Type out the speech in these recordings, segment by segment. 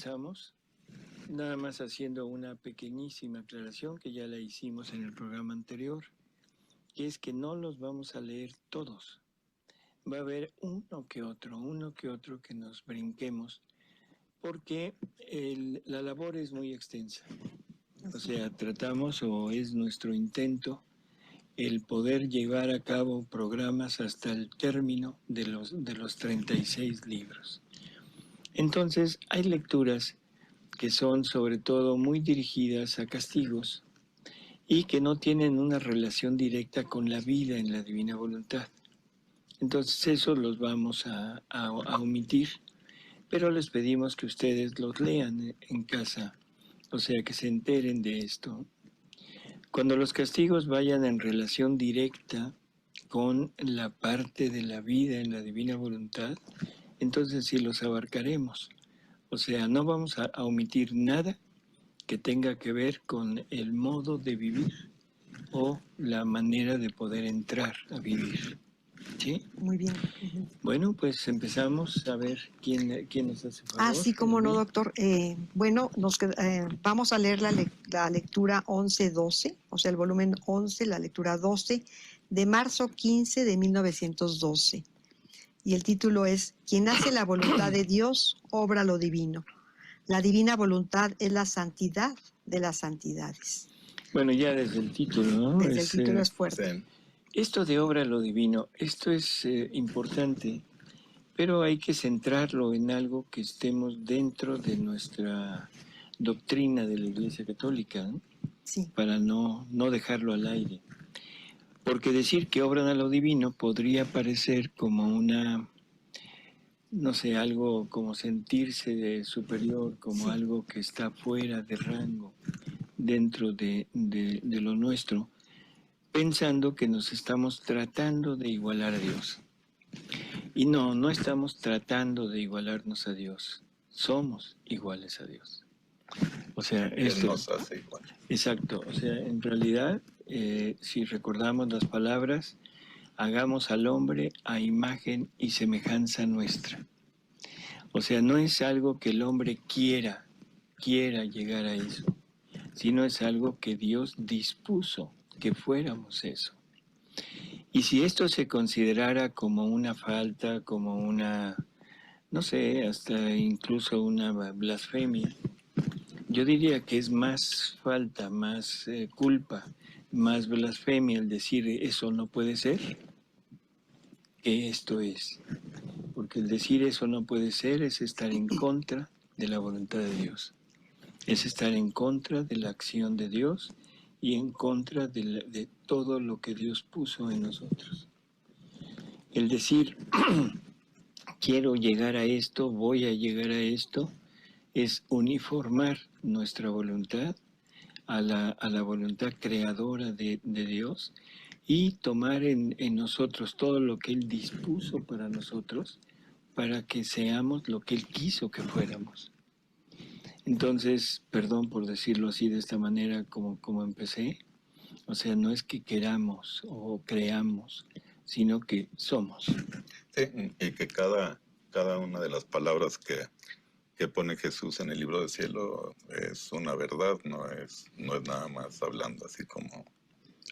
comenzamos, nada más haciendo una pequeñísima aclaración que ya la hicimos en el programa anterior, que es que no los vamos a leer todos. Va a haber uno que otro que nos brinquemos, porque la labor es muy extensa. O sea, tratamos, o es nuestro intento, el poder llevar a cabo programas hasta el término de los 36 libros. Entonces, hay lecturas que son sobre todo muy dirigidas a castigos y que no tienen una relación directa con la vida en la divina voluntad. Entonces, eso los vamos a omitir, pero les pedimos que ustedes los lean en casa, o sea, que se enteren de esto. Cuando los castigos vayan en relación directa con la parte de la vida en la divina voluntad, entonces sí los abarcaremos. O sea, no vamos a omitir nada que tenga que ver con el modo de vivir o la manera de poder entrar a vivir. ¿Sí? Muy bien. Bueno, pues empezamos a ver quién nos hace favor. Sí, cómo no, doctor. Vamos a leer la lectura 11-12, o sea, el volumen 11, la lectura 12, de marzo 15 de 1912. Y el título es Quien hace la voluntad de Dios, obra lo divino. La divina voluntad es la santidad de las santidades. Bueno, ya desde el título, ¿no? Desde el título es fuerte. Esto de obra lo divino, esto es importante, pero hay que centrarlo en algo que estemos dentro de nuestra doctrina de la Iglesia Católica, ¿no? Sí. Para no dejarlo al aire. Porque decir que obran a lo divino podría parecer como una, no sé, algo como sentirse de superior, como algo que está fuera de rango dentro de lo nuestro, pensando que nos estamos tratando de igualar a Dios. Y no estamos tratando de igualarnos a Dios, somos iguales a Dios. O sea, esto nos hace igual. Exacto, o sea, en realidad, si recordamos las palabras, hagamos al hombre a imagen y semejanza nuestra. O sea, no es algo que el hombre quiera llegar a eso, sino es algo que Dios dispuso que fuéramos eso. Y si esto se considerara como una falta, como una, no sé, hasta incluso una blasfemia, yo diría que es más falta, más culpa, más blasfemia el decir eso no puede ser que esto es. Porque el decir eso no puede ser es estar en contra de la voluntad de Dios. Es estar en contra de la acción de Dios y en contra de todo lo que Dios puso en nosotros. El decir quiero llegar a esto, voy a llegar a esto, es uniformar nuestra voluntad a la voluntad creadora de Dios y tomar en nosotros todo lo que Él dispuso para nosotros para que seamos lo que Él quiso que fuéramos. Entonces, perdón por decirlo así de esta manera como empecé, o sea, no es que queramos o creamos, sino que somos. Sí, y que cada una de las palabras que pone Jesús en el libro del cielo es una verdad, no es nada más hablando así como...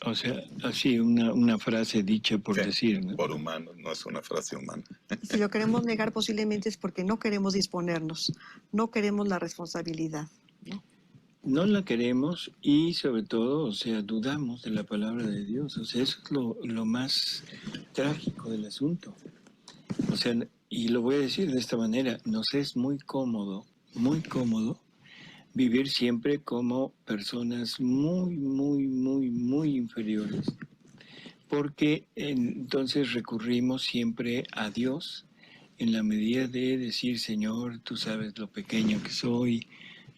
O sea, así una frase dicha por decir, ¿no? Por humano, no es una frase humana. Si lo queremos negar posiblemente es porque no queremos disponernos, no queremos la responsabilidad, ¿no? No la queremos y sobre todo, o sea, dudamos de la palabra de Dios. O sea, eso es lo más trágico del asunto. O sea, y lo voy a decir de esta manera, nos es muy cómodo vivir siempre como personas muy, muy, muy, muy inferiores. Porque entonces recurrimos siempre a Dios en la medida de decir, Señor, tú sabes lo pequeño que soy,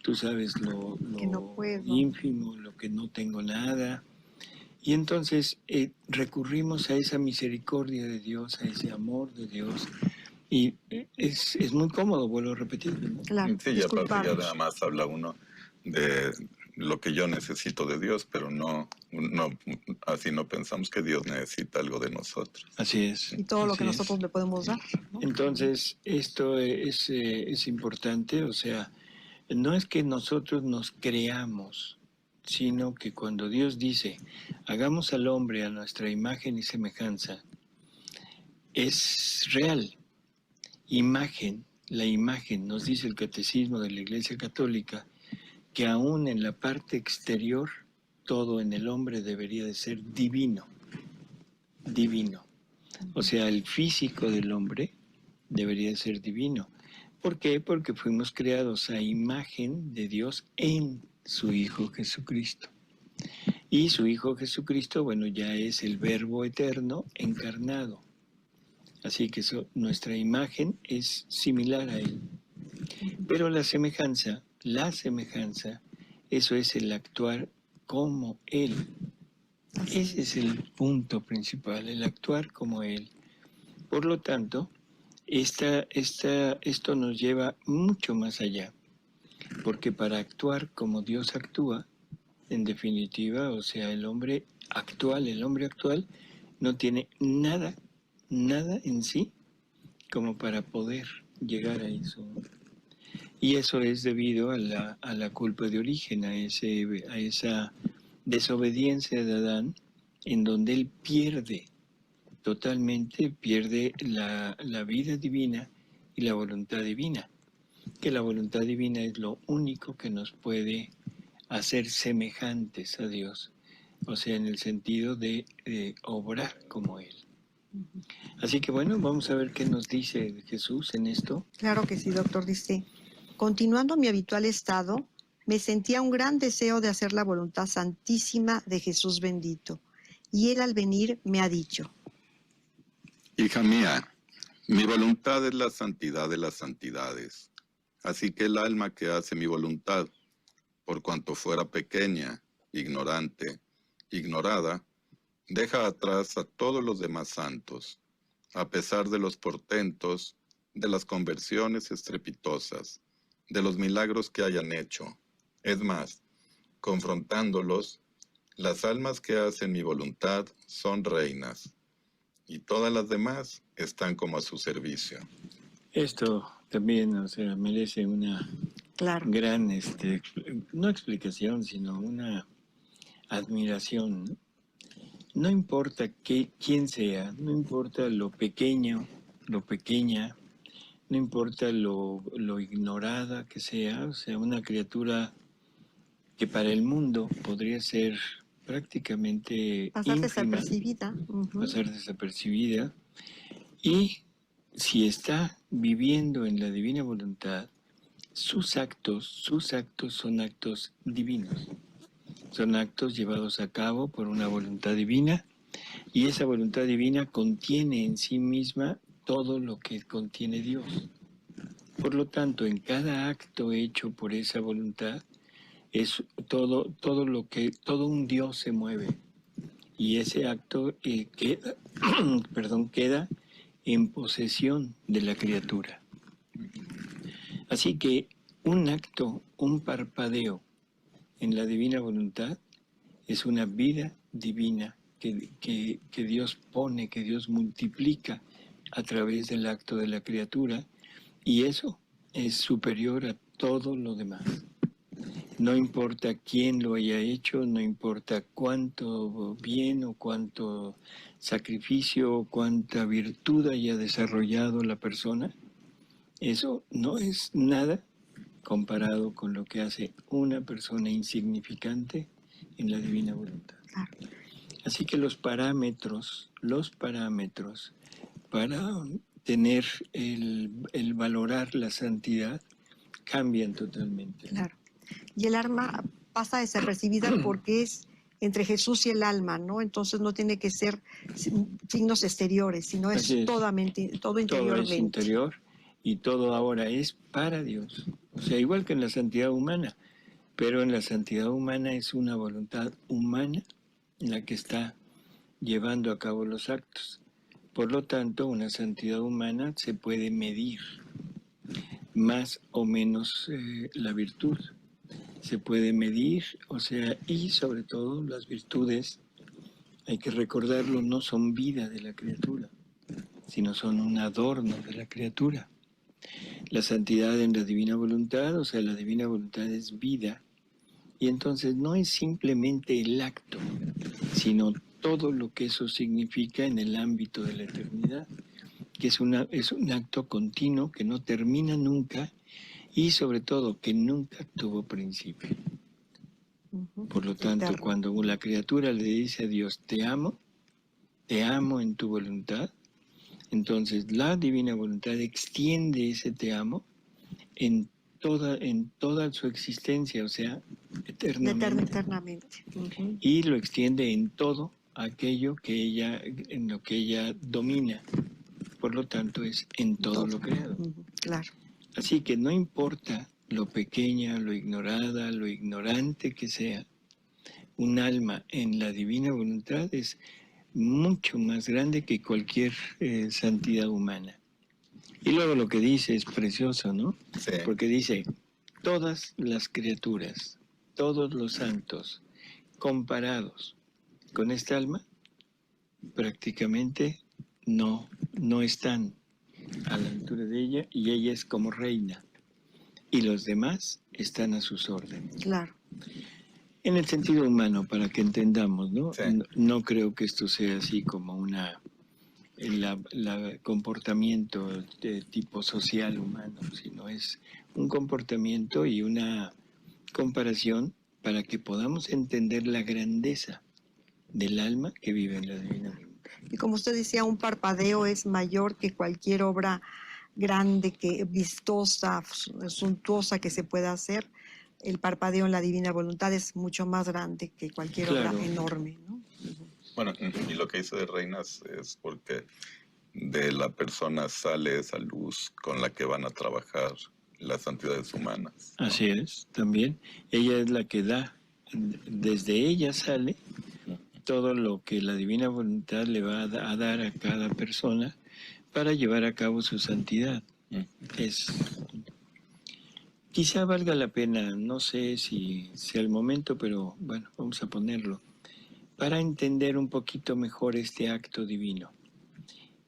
tú sabes lo que no puedo, ínfimo, lo que no tengo nada. Y entonces recurrimos a esa misericordia de Dios, a ese amor de Dios. Y es muy cómodo, vuelvo a repetir, ¿no? Claro, sí, y aparte ya nada más habla uno de lo que yo necesito de Dios, pero no así no pensamos que Dios necesita algo de nosotros. Así es. Y todo lo que nosotros le podemos dar, ¿no? Entonces, esto es importante, o sea, no es que nosotros nos creamos, sino que cuando Dios dice, hagamos al hombre a nuestra imagen y semejanza, es real. Imagen, la imagen, nos dice el Catecismo de la Iglesia Católica, que aún en la parte exterior, todo en el hombre debería de ser divino, divino. O sea, el físico del hombre debería de ser divino. ¿Por qué? Porque fuimos creados a imagen de Dios en su Hijo Jesucristo. Y su Hijo Jesucristo, bueno, ya es el Verbo eterno encarnado. Así que nuestra imagen es similar a Él. Pero la semejanza, eso es el actuar como Él. Ese es el punto principal, el actuar como Él. Por lo tanto, esto nos lleva mucho más allá, porque para actuar como Dios actúa, en definitiva, o sea, el hombre actual no tiene nada en sí como para poder llegar a eso. Y eso es debido a la culpa de origen, a esa desobediencia de Adán, en donde él totalmente pierde la vida divina y la voluntad divina, que la voluntad divina es lo único que nos puede hacer semejantes a Dios, o sea, en el sentido de obrar como Él. Así que bueno, vamos a ver qué nos dice Jesús en esto. Claro que sí, doctor. Dice, continuando mi habitual estado, me sentía un gran deseo de hacer la voluntad santísima de Jesús bendito. Y él al venir me ha dicho, Hija mía, mi voluntad es la santidad de las santidades. Así que el alma que hace mi voluntad, por cuanto fuera pequeña, ignorante, ignorada, deja atrás a todos los demás santos, a pesar de los portentos, de las conversiones estrepitosas, de los milagros que hayan hecho. Es más, confrontándolos, las almas que hacen mi voluntad son reinas, y todas las demás están como a su servicio. Esto también, o sea, merece una gran, no explicación, sino una admiración. No importa quién sea, no importa lo pequeño, lo pequeña, no importa lo ignorada que sea, o sea, una criatura que para el mundo podría ser prácticamente pasar ínfima, desapercibida, y si está viviendo en la divina voluntad, sus actos son actos divinos. Son actos llevados a cabo por una voluntad divina, y esa voluntad divina contiene en sí misma todo lo que contiene Dios. Por lo tanto, en cada acto hecho por esa voluntad, es todo un Dios se mueve. Y ese acto queda en posesión de la criatura. Así que un acto, un parpadeo en la divina voluntad es una vida divina que Dios pone, que Dios multiplica a través del acto de la criatura, y eso es superior a todo lo demás. No importa quién lo haya hecho, no importa cuánto bien o cuánto sacrificio o cuánta virtud haya desarrollado la persona, eso no es nada comparado con lo que hace una persona insignificante en la divina voluntad. Así que los parámetros para tener el valorar la santidad cambian totalmente. Claro. Y el alma pasa desapercibida porque es entre Jesús y el alma, ¿no? Entonces no tiene que ser signos exteriores, sino es todo interiormente. Todo es interior y todo ahora es para Dios. O sea, igual que en la santidad humana, pero en la santidad humana es una voluntad humana la que está llevando a cabo los actos. Por lo tanto, una santidad humana se puede medir más o menos la virtud. Se puede medir, o sea, y sobre todo las virtudes, hay que recordarlo, no son vida de la criatura, sino son un adorno de la criatura. la santidad en la divina voluntad, o sea, la divina voluntad es vida, y entonces no es simplemente el acto, sino todo lo que eso significa en el ámbito de la eternidad, que es un acto continuo que no termina nunca y sobre todo que nunca tuvo principio. Por lo tanto, Eterno. cuando la criatura le dice a Dios, te amo en tu voluntad, entonces la divina voluntad extiende ese te amo en toda su existencia, o sea, eternamente. Eternamente. Ujú. Y lo extiende en todo aquello en lo que ella domina. Por lo tanto, es en todo lo creado. Ujú, claro. Así que no importa lo pequeña, lo ignorada, lo ignorante que sea, un alma en la divina voluntad es mucho más grande que cualquier santidad humana. Y luego lo que dice es precioso, ¿no? Sí. Porque dice, todas las criaturas, todos los santos, comparados con esta alma, prácticamente no están a la altura de ella y ella es como reina. Y los demás están a sus órdenes. Claro. En el sentido humano, para que entendamos, ¿no? Sí. No creo que esto sea así como el comportamiento de tipo social humano, sino es un comportamiento y una comparación para que podamos entender la grandeza del alma que vive en la divina voluntad. Y como usted decía, un parpadeo es mayor que cualquier obra grande, vistosa, suntuosa que se pueda hacer. El parpadeo en la divina voluntad es mucho más grande que cualquier Claro. obra enorme, ¿no? Bueno, y lo que dice de reinas es porque de la persona sale esa luz con la que van a trabajar las santidades humanas, ¿no? Así es, también. Ella es la que da, desde ella sale todo lo que la divina voluntad le va a dar a cada persona para llevar a cabo su santidad. Quizá valga la pena, no sé si sea el momento, pero bueno, vamos a ponerlo, para entender un poquito mejor este acto divino.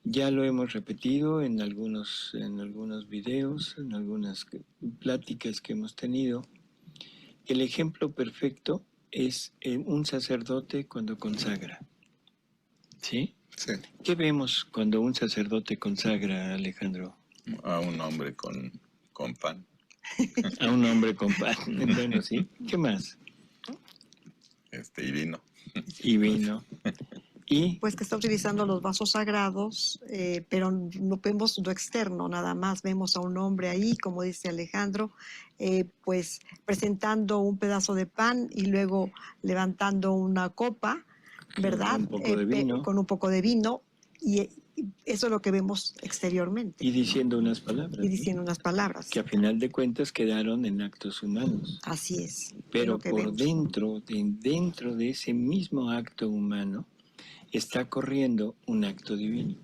Ya lo hemos repetido en algunos videos, en algunas pláticas que hemos tenido. El ejemplo perfecto es un sacerdote cuando consagra. ¿Sí? Sí. ¿Qué vemos cuando un sacerdote consagra, Alejandro? A un hombre con pan. A un hombre con pan. Bueno, sí. ¿Qué más? Y vino. Y vino. Y Pues que está utilizando los vasos sagrados, pero no vemos lo externo, nada más vemos a un hombre ahí, como dice Alejandro, pues presentando un pedazo de pan y luego levantando una copa, ¿verdad? Con un poco de vino. Con un poco de vino, y eso es lo que vemos exteriormente. Y diciendo unas palabras. Y diciendo unas palabras. Que a final de cuentas quedaron en actos humanos. Así es. Pero lo que por vemos. dentro de ese mismo acto humano, está corriendo un acto divino.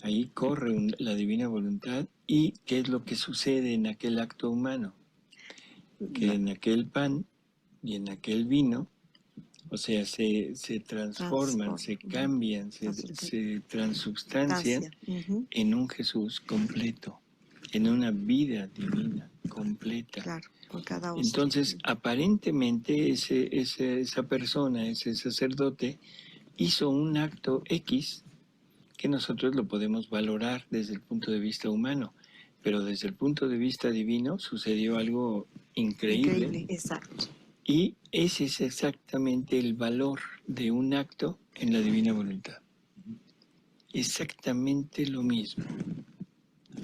Ahí corre la divina voluntad. ¿Y qué es lo que sucede en aquel acto humano? Que en aquel pan y en aquel vino, o sea, se transforman, se cambian, se transubstancian en un Jesús completo, en una vida divina completa. Claro, por cada uno. Entonces, aparentemente esa persona, ese sacerdote, hizo un acto X que nosotros lo podemos valorar desde el punto de vista humano, pero desde el punto de vista divino sucedió algo increíble. Increíble, exacto. Y ese es exactamente el valor de un acto en la divina voluntad. Exactamente lo mismo.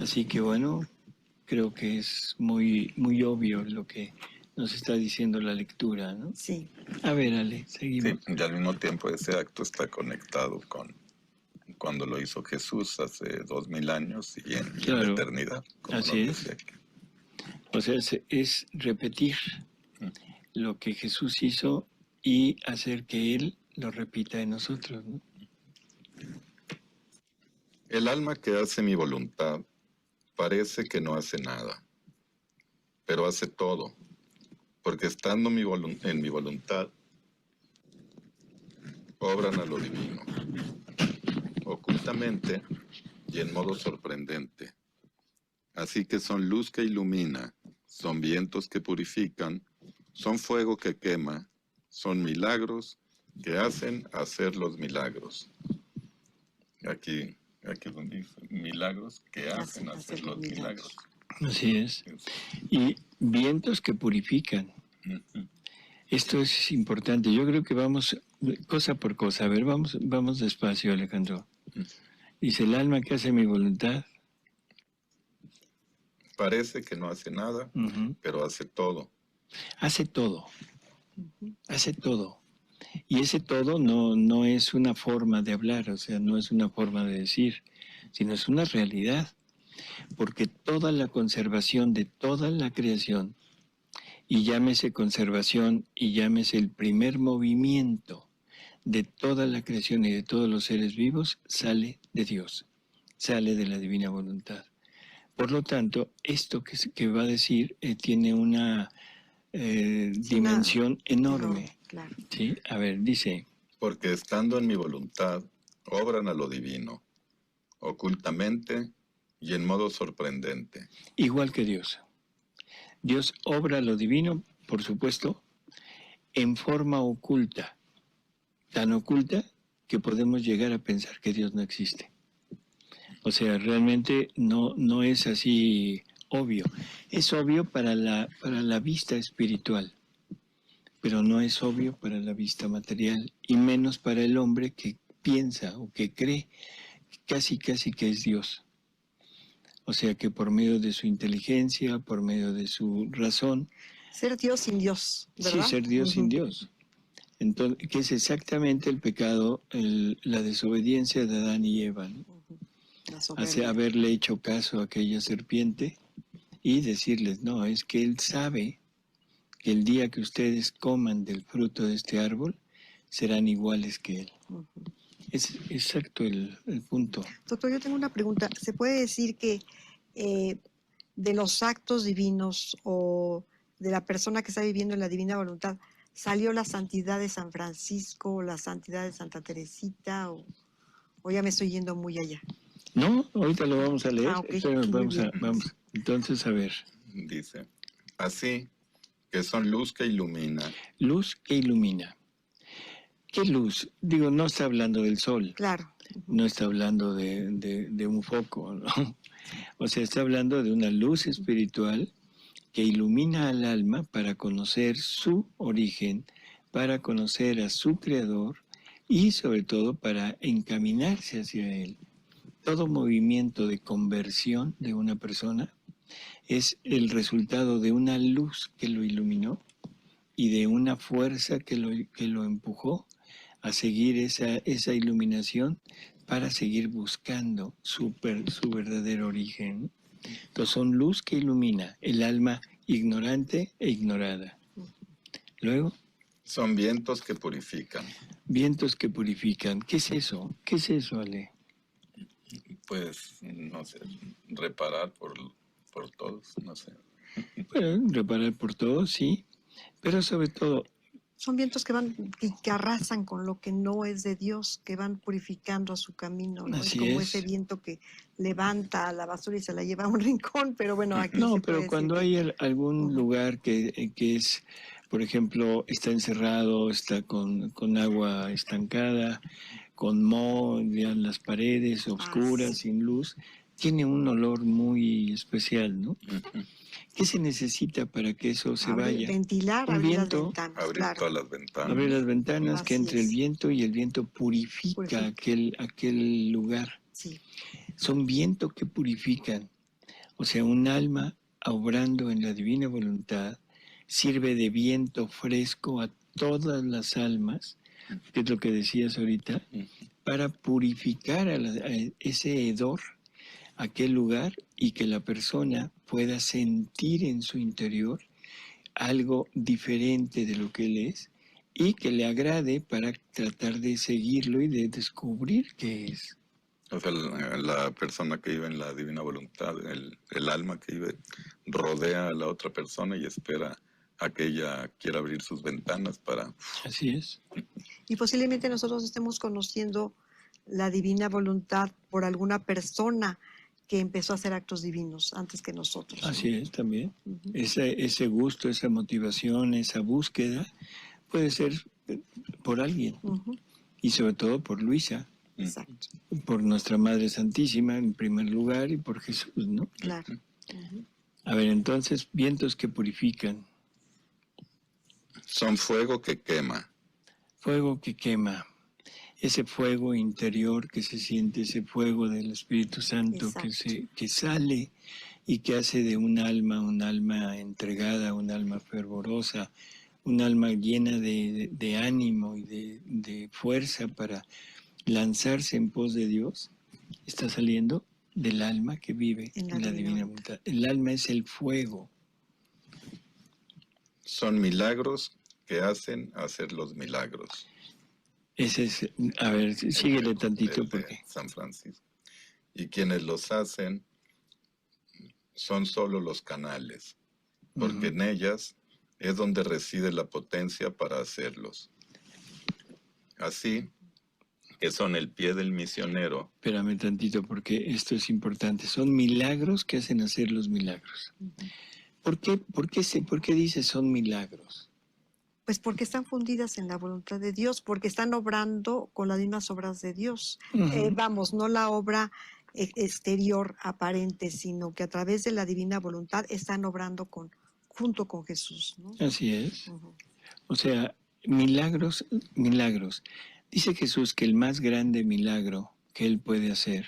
Así que bueno, creo que es muy, muy obvio lo que nos está diciendo la lectura, ¿no? Sí. A ver, Ale, seguimos. Sí, y al mismo tiempo ese acto está conectado con cuando lo hizo Jesús hace 2000 años y en la eternidad. Así es. O sea, es repetir lo que Jesús hizo y hacer que Él lo repita en nosotros, ¿no? El alma que hace mi voluntad parece que no hace nada, pero hace todo, porque estando en mi voluntad, obran a lo divino, ocultamente y en modo sorprendente, Así que son luz que ilumina, son vientos que purifican, son fuego que quema, son milagros que hacen hacer los milagros. Aquí donde dice milagros que hacen hacer los milagros. Así es. Y vientos que purifican. Esto es importante. Yo creo que vamos cosa por cosa. A ver, vamos despacio, Alejandro. Dice, el alma que hace mi voluntad. Parece que no hace nada, pero hace todo. Hace todo. Hace todo. Y ese todo no es una forma de hablar, o sea, no es una forma de decir, sino es una realidad. Porque toda la conservación de toda la creación, y llámese conservación y llámese el primer movimiento de toda la creación y de todos los seres vivos, sale de Dios, sale de la divina voluntad. Por lo tanto, esto que va a decir tiene una dimensión enorme. Claro. ¿Sí? A ver, dice... Porque estando en mi voluntad, obran a lo divino, ocultamente y en modo sorprendente. Igual que Dios. Dios obra lo divino, por supuesto, en forma oculta, tan oculta que podemos llegar a pensar que Dios no existe. O sea, realmente no es así obvio. Es obvio para la vista espiritual, pero no es obvio para la vista material, y menos para el hombre que piensa o que cree casi que es Dios. O sea que por medio de su inteligencia, por medio de su razón... Ser Dios sin Dios, ¿verdad? Sí, ser Dios sin Dios. Entonces, que es exactamente el pecado, la desobediencia de Adán y Eva, ¿no? Hace haberle hecho caso a aquella serpiente y decirles, no, es que él sabe que el día que ustedes coman del fruto de este árbol, serán iguales que él. Es exacto el punto. Doctor, yo tengo una pregunta. ¿Se puede decir que de los actos divinos o de la persona que está viviendo en la divina voluntad salió la santidad de San Francisco o la santidad de Santa Teresita o ya me estoy yendo muy allá? No, ahorita lo vamos a leer. Okay. Pero vamos. Entonces, a ver. Dice, así que son luz que ilumina. Luz que ilumina. ¿Qué luz? Digo, no está hablando del sol. Claro. No está hablando de un foco, ¿no? O sea, está hablando de una luz espiritual que ilumina al alma para conocer su origen, para conocer a su creador y sobre todo para encaminarse hacia él. Todo movimiento de conversión de una persona es el resultado de una luz que lo iluminó y de una fuerza que lo empujó a seguir esa iluminación para seguir buscando su verdadero origen. Entonces son luz que ilumina el alma ignorante e ignorada. Luego. Son vientos que purifican. Vientos que purifican. ¿Qué es eso? ¿Qué es eso, Ale? Pues, no sé, reparar por todos, no sé. Bueno, reparar por todos, sí, pero sobre todo... Son vientos que arrasan con lo que no es de Dios, que van purificando su camino, ¿no? Así es como es. ese viento que levanta la basura y se la lleva a un rincón, pero bueno, aquí no, se pero puede cuando decir hay algún lugar que es, por ejemplo, está encerrado, está con agua estancada, con moho en las paredes, oscuras, sin luz, tiene un olor muy especial, ¿no? ¿Qué se necesita para que eso se vaya? Ventilar, abrir las ventanas. Abrir todas las ventanas. Abrir las ventanas, Así que entre es. el viento y el viento purifica aquel lugar. Sí. Son vientos que purifican. O sea, un alma obrando en la divina voluntad sirve de viento fresco a todas las almas, que es lo que decías ahorita, para purificar a ese hedor, aquel lugar, y que la persona pueda sentir en su interior algo diferente de lo que él es y que le agrade para tratar de seguirlo y de descubrir qué es. O sea, la persona que vive en la divina voluntad, el alma que vive, rodea a la otra persona y espera a que ella quiera abrir sus ventanas para... Así es. Y posiblemente nosotros estemos conociendo la divina voluntad por alguna persona que empezó a hacer actos divinos antes que nosotros, ¿no? Así es también. Ujú. Ese gusto, esa motivación, esa búsqueda puede ser por alguien Ujú, y sobre todo por Luisa, exacto, por nuestra Madre Santísima en primer lugar y por Jesús, ¿no? claro. Ujú. A ver, entonces, vientos que purifican, Son fuego que quema. fuego que quema, ese fuego interior que se siente, ese fuego del Espíritu Santo Exacto. que sale y que hace de un alma entregada, un alma fervorosa, un alma llena de ánimo y de fuerza para lanzarse en pos de Dios, está saliendo del alma que vive En la en la divina divina voluntad. voluntad. El alma es el fuego. Son milagros que hacen hacer los milagros. Ese es, a ver, síguele tantito El de porque San Francisco. Y quienes los hacen son solo los canales, porque en ellas es donde reside la potencia para hacerlos. Así que son el pie del misionero. espérame tantito porque esto es importante. Son milagros que hacen hacer los milagros. Ujú. ¿Por qué dice son milagros? Pues porque están fundidas en la voluntad de Dios, porque están obrando con las mismas obras de Dios. Ujú. Vamos, no la obra exterior aparente, sino que a través de la divina voluntad están obrando junto con Jesús, ¿no? Así es. Ujú. O sea, milagros, milagros. Dice Jesús que el más grande milagro que Él puede hacer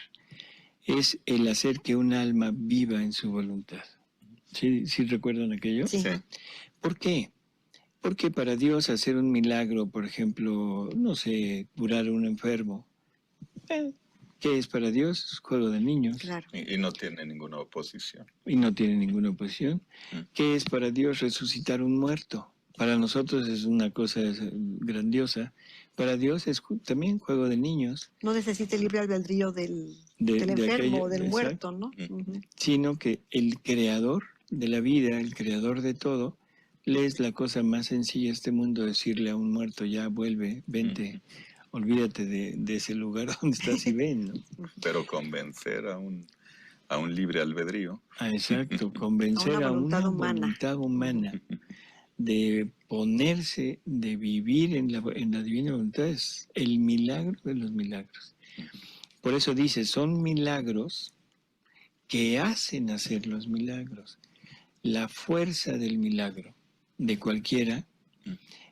es el hacer que un alma viva en su voluntad. ¿Sí recuerdan aquello? Sí. Sí. ¿Por qué? Porque para Dios hacer un milagro, por ejemplo, no sé, curar a un enfermo, ¿qué es para Dios? Es juego de niños. Claro. Y no tiene ninguna oposición. Y no tiene ninguna oposición. Mm. ¿Qué es para Dios resucitar un muerto? Para nosotros es una cosa grandiosa. Para Dios es también juego de niños, No necesita el libre albedrío del de enfermo aquello, o del exacto, muerto, ¿no? Mm. Ujú. sino que el creador de la vida, el creador de todo, le es la cosa más sencilla a este mundo decirle a un muerto, ya vuelve, vente, olvídate de ese lugar donde estás y ven, ¿no? Pero convencer a un libre albedrío. Ah, exacto, convencer A una a voluntad una humana. voluntad humana de ponerse, de vivir en la divina voluntad, es el milagro de los milagros. Por eso dice, son milagros que hacen hacer los milagros. La fuerza del milagro de cualquiera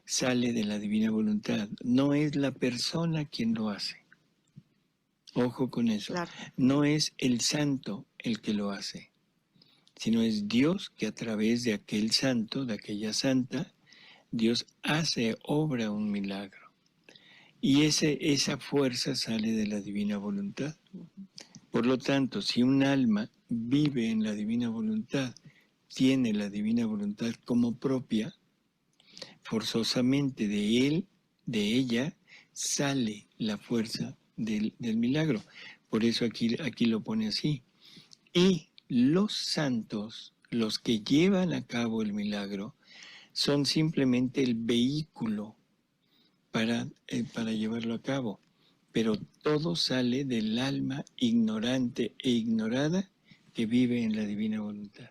sale de la divina voluntad. No es la persona quien lo hace. Ojo con eso. Claro. No es el santo el que lo hace, sino es Dios que a través de aquel santo, de aquella santa, Dios hace, obra un milagro. Y esa fuerza sale de la divina voluntad. Por lo tanto, si un alma vive en la divina voluntad, tiene la divina voluntad como propia, forzosamente de él, de ella, sale la fuerza del milagro. Por eso aquí lo pone así. Y los santos, los que llevan a cabo el milagro, son simplemente el vehículo para llevarlo a cabo. Pero todo sale del alma ignorante e ignorada que vive en la divina voluntad.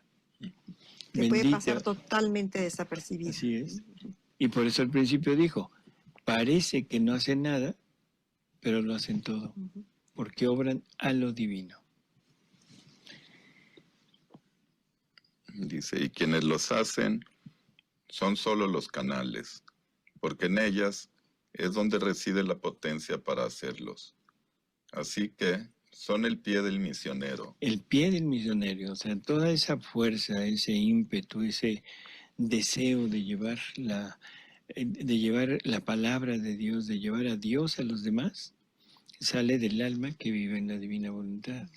Que puede pasar totalmente desapercibida. Así es. Y por eso al principio dijo, parece que no hacen nada, pero lo hacen todo, Ujú. porque obran a lo divino. Dice, y quienes los hacen son solo los canales, porque en ellas es donde reside la potencia para hacerlos. Así que son el pie del misionero. El pie del misionero, o sea, toda esa fuerza, ese ímpetu, ese deseo de llevar la palabra de Dios, de llevar a Dios a los demás, sale del alma que vive en la divina voluntad.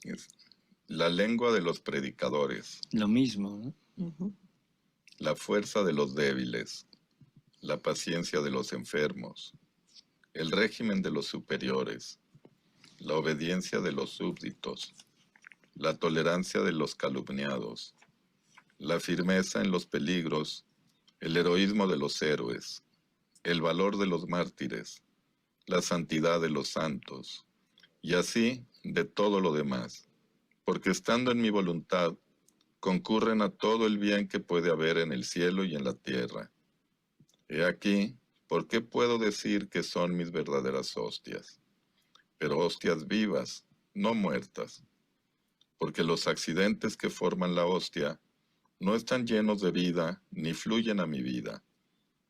Es la lengua de los predicadores, Lo mismo, ¿no? Ujú. la fuerza de los débiles, la paciencia de los enfermos, el régimen de los superiores, la obediencia de los súbditos, la tolerancia de los calumniados, la firmeza en los peligros, el heroísmo de los héroes, el valor de los mártires, la santidad de los santos, y así de todo lo demás, porque estando en mi voluntad, concurren a todo el bien que puede haber en el cielo y en la tierra. He aquí, ¿por qué puedo decir que son mis verdaderas hostias? Pero hostias vivas, no muertas, porque los accidentes que forman la hostia no están llenos de vida ni fluyen a mi vida.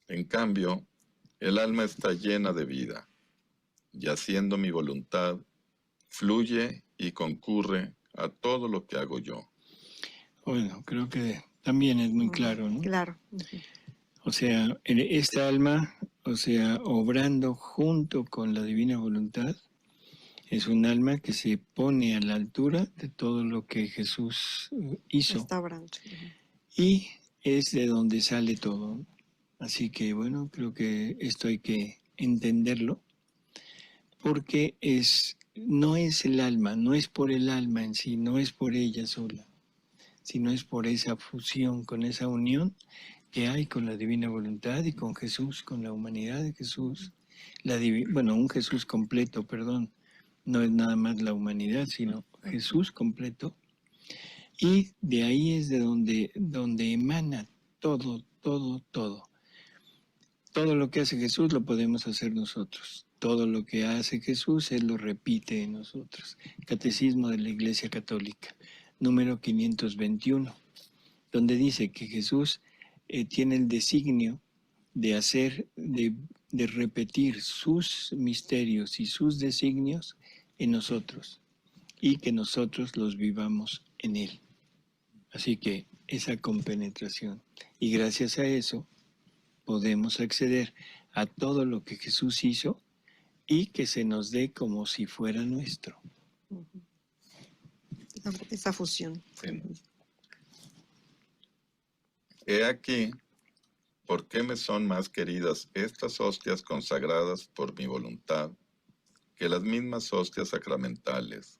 En cambio, el alma está llena de vida, y haciendo mi voluntad, fluye y concurre a todo lo que hago yo. Bueno, creo que también es muy claro, ¿no? Claro. O sea, esta alma, o sea, obrando junto con la divina voluntad, es un alma que se pone a la altura de todo lo que Jesús hizo. Está obrando. Y es de donde sale todo. Así que bueno, creo que esto hay que entenderlo, porque no es el alma, no es por el alma en sí, no es por ella sola, sino es por esa fusión, con esa unión que hay con la divina voluntad y con Jesús, con la humanidad de Jesús. Un Jesús completo, perdón, no es nada más la humanidad, sino Jesús completo. Y de ahí es de donde emana todo, todo, todo. Todo lo que hace Jesús lo podemos hacer nosotros. Todo lo que hace Jesús, Él lo repite en nosotros. Catecismo de la Iglesia Católica, número 521, donde dice que Jesús tiene el designio de hacer, de repetir sus misterios y sus designios en nosotros y que nosotros los vivamos en Él. Así que esa compenetración. Y gracias a eso podemos acceder a todo lo que Jesús hizo y que se nos dé como si fuera nuestro. Esa fusión. Sí. He aquí, ¿por qué me son más queridas estas hostias consagradas por mi voluntad que las mismas hostias sacramentales?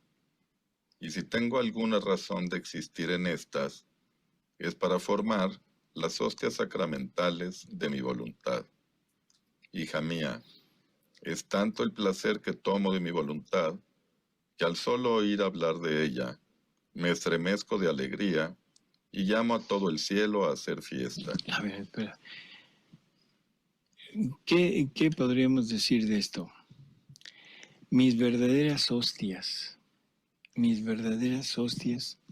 Y si tengo alguna razón de existir en estas, es para formar las hostias sacramentales de mi voluntad. Hija mía, es tanto el placer que tomo de mi voluntad, que al solo oír hablar de ella, me estremezco de alegría y llamo a todo el cielo a hacer fiesta. A ver, espera. ¿Qué podríamos decir de esto? Mis verdaderas hostias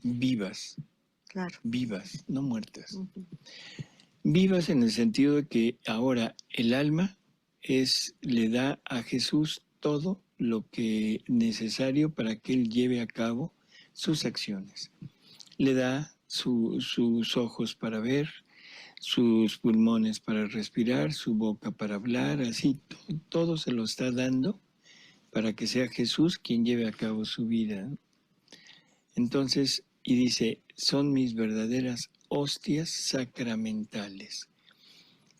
vivas, Claro. vivas, no muertas. Vivas en el sentido de que ahora el alma le da a Jesús todo lo que necesario para que Él lleve a cabo sus acciones. Le da sus ojos para ver, sus pulmones para respirar, su boca para hablar, así todo se lo está dando para que sea Jesús quien lleve a cabo su vida. Entonces, y dice, son mis verdaderas hostias sacramentales.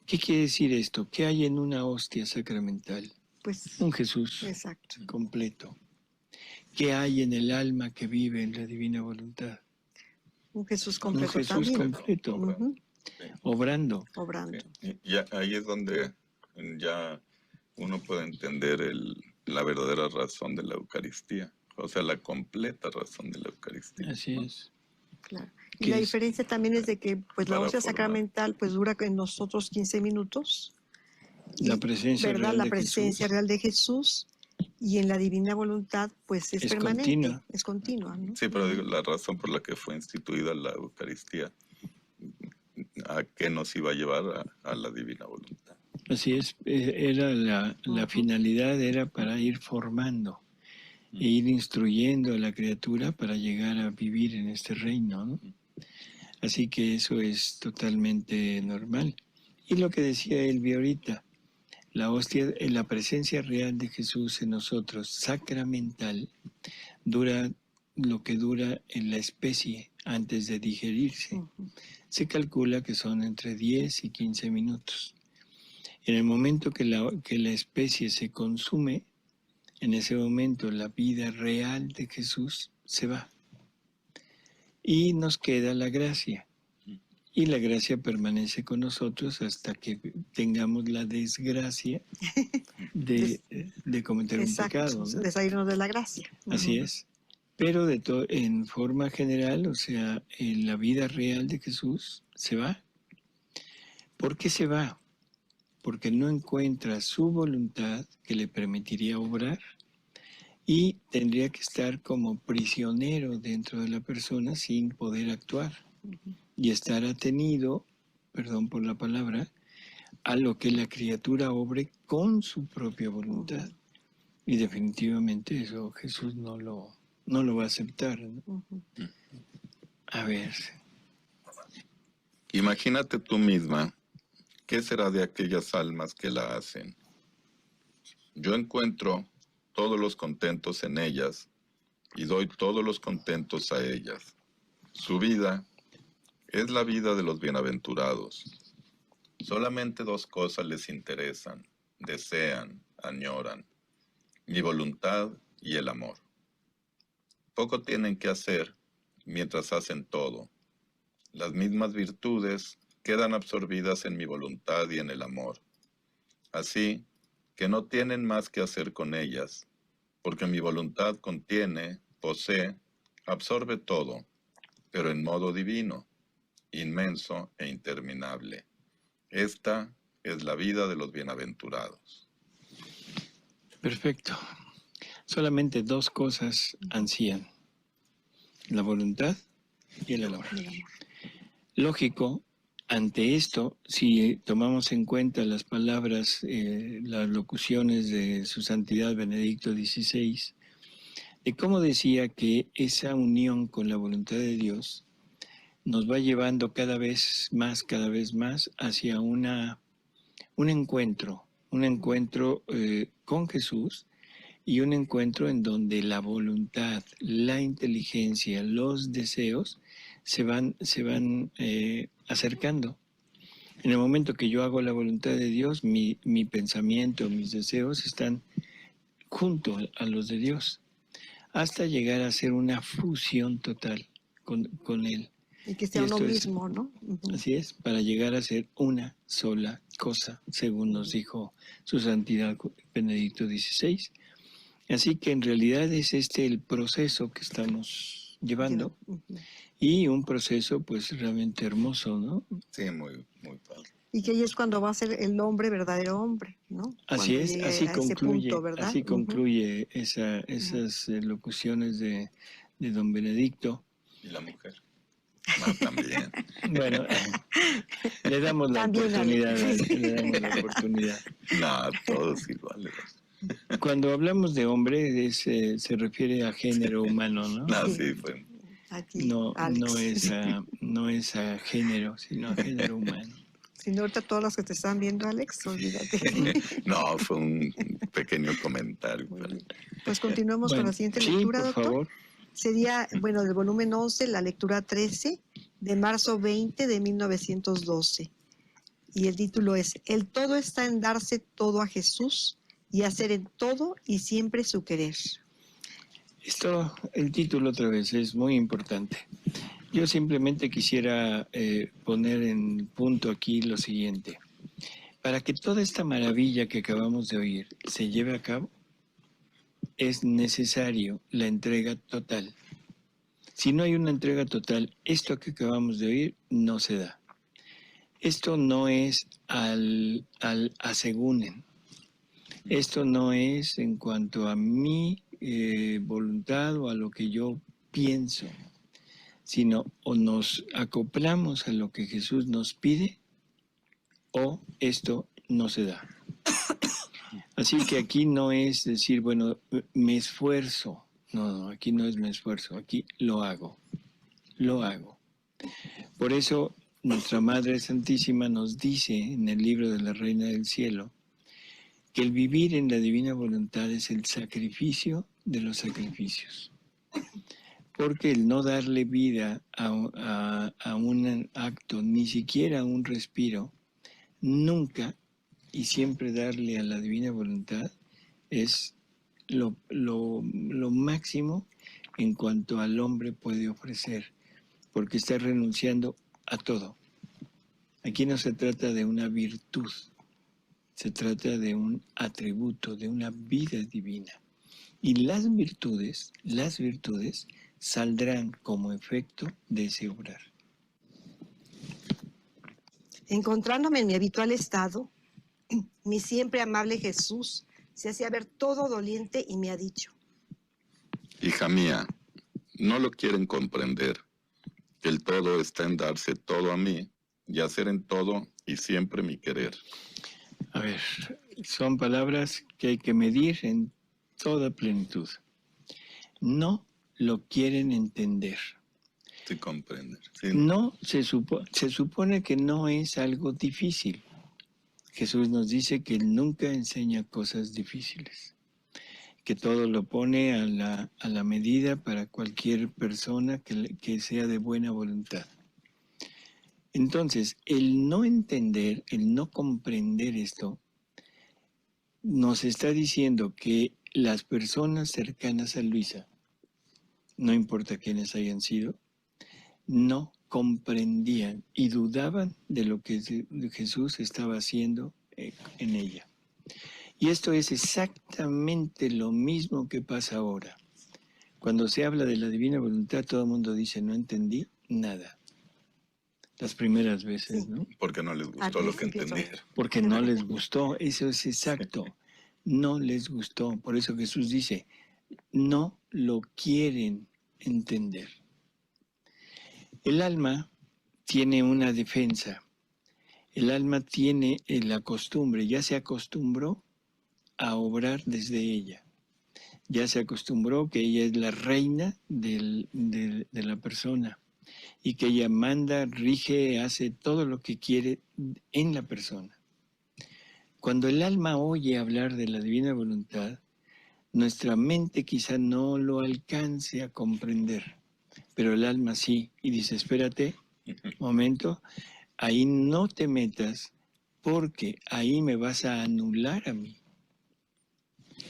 ¿Qué quiere decir esto? ¿Qué hay en una hostia sacramental? Pues, un Jesús exacto. completo. ¿Qué hay en el alma que vive en la divina voluntad? Un Jesús completo. Un Jesús también. completo, obrando. Sí. Y ahí es donde ya uno puede entender la verdadera razón de la Eucaristía, o sea, la completa razón de la Eucaristía. Así es. Claro. Y la diferencia también es de que pues la Para hostia formar. sacramental pues dura en nosotros 15 minutos. La presencia ¿verdad? real La de presencia Jesús real de Jesús, y en la divina voluntad pues es permanente, continua. es continua, ¿no? Sí, pero digo, la razón por la que fue instituida la Eucaristía, ¿a qué nos iba a llevar? A la divina voluntad. Así es, era la finalidad era para ir formando e ir instruyendo a la criatura para llegar a vivir en este reino, ¿no? Así que eso es totalmente normal. Y lo que decía Elvia ahorita, la hostia, la presencia real de Jesús en nosotros, sacramental, dura lo que dura en la especie antes de digerirse. Se calcula que son entre 10 y 15 minutos. En el momento que la especie se consume, en ese momento la vida real de Jesús se va. Y nos queda la gracia. y la gracia permanece con nosotros hasta que tengamos la desgracia de cometer un Exacto, pecado, ¿no? de salirnos de la gracia. Así es. Pero en forma general, o sea, en la vida real de Jesús, se va. ¿Por qué se va? Porque no encuentra su voluntad que le permitiría obrar y tendría que estar como prisionero dentro de la persona sin poder actuar y estar atenido, perdón por la palabra, a lo que la criatura obre con su propia voluntad. Y definitivamente eso Jesús no lo va a aceptar, ¿no? A ver. Imagínate tú misma, ¿qué será de aquellas almas que la hacen? Yo encuentro todos los contentos en ellas y doy todos los contentos a ellas. Su vida es la vida de los bienaventurados. Solamente dos cosas les interesan, desean, añoran: mi voluntad y el amor. Poco tienen que hacer mientras hacen todo. Las mismas virtudes quedan absorbidas en mi voluntad y en el amor. Así que no tienen más que hacer con ellas, porque mi voluntad contiene, posee, absorbe todo, pero en modo divino, inmenso e interminable. Esta es la vida de los bienaventurados. Perfecto. Solamente dos cosas ansían: la voluntad y el amor. Lógico, ante esto, si tomamos en cuenta las palabras, las locuciones de Su Santidad Benedicto XVI, de cómo decía que esa unión con la voluntad de Dios nos va llevando cada vez más hacia un encuentro con Jesús, y un encuentro en donde la voluntad, la inteligencia, los deseos se van acercando. En el momento que yo hago la voluntad de Dios, mi pensamiento, mis deseos están junto a los de Dios, hasta llegar a ser una fusión total con Él. Y que sea uno mismo, ¿no? Así es, para llegar a ser una sola cosa, según nos dijo Su Santidad Benedicto XVI. Así que en realidad es el proceso que estamos llevando, y un proceso pues realmente hermoso, ¿no? Sí, muy, muy padre. Y que ahí es cuando va a ser el hombre verdadero hombre, ¿no? Así es, así concluye, punto, ¿verdad? así concluye esas locuciones de don Benedicto. Y la mujer. No, también. Bueno, le damos la oportunidad. No, todos iguales. Cuando hablamos de hombre, se refiere a género humano, ¿no? No, sí, fue. No es a género, sino a género humano. Si no, ahorita todos los que te están viendo, Alex, olvídate. No, fue un pequeño comentario. Pues continuamos con la siguiente lectura, por doctor. Favor. Sería, del volumen 11, la lectura 13, de marzo 20 de 1912. Y el título es: El todo está en darse todo a Jesús y hacer en todo y siempre su querer. El título otra vez es muy importante. Yo simplemente quisiera poner en punto aquí lo siguiente. Para que toda esta maravilla que acabamos de oír se lleve a cabo, es necesario la entrega total. Si no hay una entrega total, esto que acabamos de oír no se da. Esto no es al asegúnen. Esto no es en cuanto a mi voluntad o a lo que yo pienso, sino o nos acoplamos a lo que Jesús nos pide, o esto no se da. Así que aquí no es decir, bueno, me esfuerzo. No, aquí no es me esfuerzo, aquí lo hago. Por eso nuestra Madre Santísima nos dice en el libro de la Reina del Cielo que el vivir en la divina voluntad es el sacrificio de los sacrificios. Porque el no darle vida a un acto, ni siquiera a un respiro, nunca y siempre darle a la divina voluntad es lo máximo en cuanto al hombre puede ofrecer, porque está renunciando a todo. Aquí no se trata de una virtud, se trata de un atributo, de una vida divina. Y las virtudes saldrán como efecto de ese obrar. Encontrándome en mi habitual estado, mi siempre amable Jesús se hacía ver todo doliente y me ha dicho: Hija mía, no lo quieren comprender, que el todo está en darse todo a mí y hacer en todo y siempre mi querer. A ver, son palabras que hay que medir en toda plenitud. No lo quieren entender. Sí, comprender. Sí. No, se supone que no es algo difícil. Jesús nos dice que Él nunca enseña cosas difíciles, que todo lo pone a la medida para cualquier persona que sea de buena voluntad. Entonces, el no entender, el no comprender esto, nos está diciendo que las personas cercanas a Luisa, no importa quiénes hayan sido, no comprendían y dudaban de lo que Jesús estaba haciendo en ella. Y esto es exactamente lo mismo que pasa ahora. Cuando se habla de la divina voluntad, todo el mundo dice, no entendí nada. Las primeras veces, ¿no? Porque no les gustó lo que entendieron. Porque no les gustó, eso es exacto. No les gustó. Por eso Jesús dice, no lo quieren entender. El alma tiene una defensa. El alma tiene la costumbre, ya se acostumbró a obrar desde ella. Ya se acostumbró que ella es la reina de la persona y que ella manda, rige, hace todo lo que quiere en la persona. Cuando el alma oye hablar de la divina voluntad, nuestra mente quizá no lo alcance a comprender, pero el alma sí, y dice, espérate, momento, ahí no te metas porque ahí me vas a anular a mí.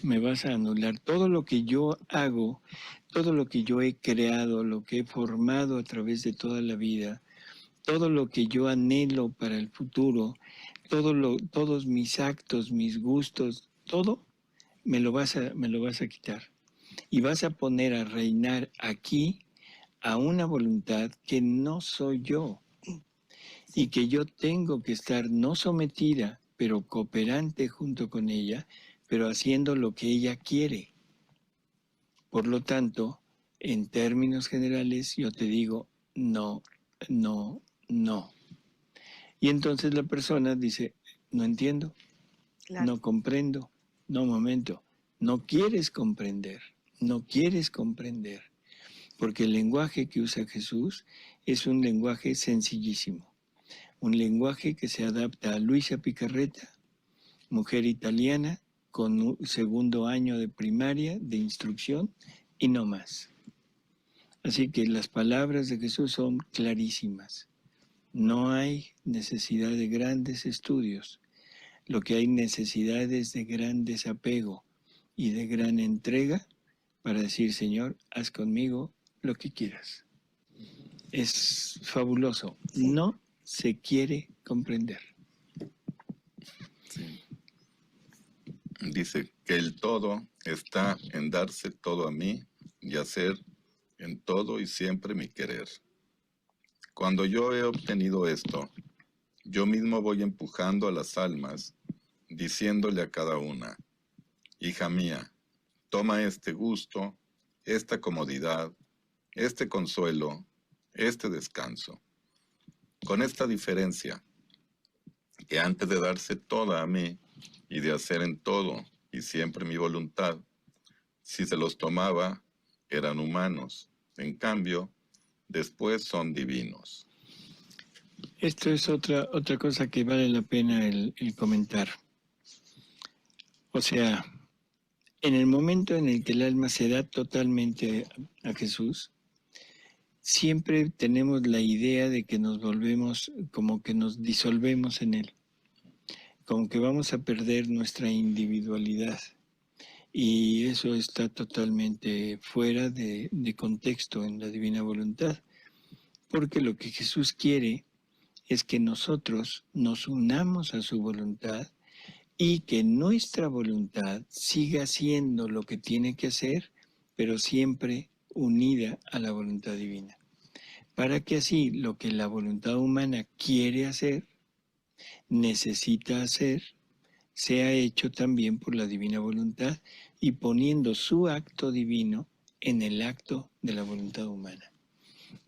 Me vas a anular todo lo que yo hago, todo lo que yo he creado, lo que he formado a través de toda la vida, todo lo que yo anhelo para el futuro, todos mis actos, mis gustos, todo me lo vas a quitar. Y vas a poner a reinar aquí a una voluntad que no soy yo y que yo tengo que estar no sometida, pero cooperante junto con ella, pero haciendo lo que ella quiere. Por lo tanto, en términos generales, yo te digo, no, no, no. Y entonces la persona dice, no entiendo, claro, no comprendo, no, momento, no quieres comprender, no quieres comprender, porque el lenguaje que usa Jesús es un lenguaje sencillísimo, un lenguaje que se adapta a Luisa Picarreta, mujer italiana, con un segundo año de primaria, de instrucción, y no más. Así que las palabras de Jesús son clarísimas. No hay necesidad de grandes estudios. Lo que hay necesidad es de gran desapego y de gran entrega para decir, Señor, haz conmigo lo que quieras. Es fabuloso. Sí. No se quiere comprender. Sí. Dice que el todo está en darse todo a mí y hacer en todo y siempre mi querer. Cuando yo he obtenido esto, yo mismo voy empujando a las almas, diciéndole a cada una, hija mía, toma este gusto, esta comodidad, este consuelo, este descanso. Con esta diferencia, que antes de darse toda a mí y de hacer en todo y siempre mi voluntad, si se los tomaba, eran humanos. En cambio, después son divinos. Esto es otra cosa que vale la pena el comentar. O sea, en el momento en el que el alma se da totalmente a Jesús, siempre tenemos la idea de que nos volvemos, como que nos disolvemos en Él, como que vamos a perder nuestra individualidad. Y eso está totalmente fuera de contexto en la divina voluntad, porque lo que Jesús quiere es que nosotros nos unamos a su voluntad y que nuestra voluntad siga haciendo lo que tiene que hacer, pero siempre unida a la voluntad divina. Para que así lo que la voluntad humana quiere hacer, necesita hacer, sea hecho también por la divina voluntad y poniendo su acto divino en el acto de la voluntad humana.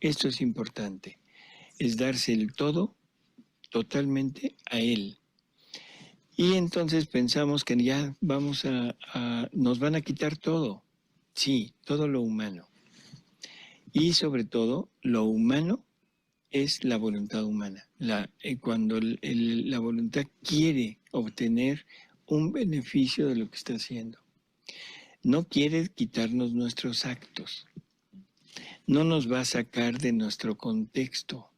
Esto es importante, es darse el todo totalmente a Él. Y entonces pensamos que ya nos van a quitar todo. Sí, todo lo humano. Y sobre todo, lo humano es la voluntad humana. Cuando la voluntad quiere obtener un beneficio de lo que está haciendo. No quiere quitarnos nuestros actos. No nos va a sacar de nuestro contexto.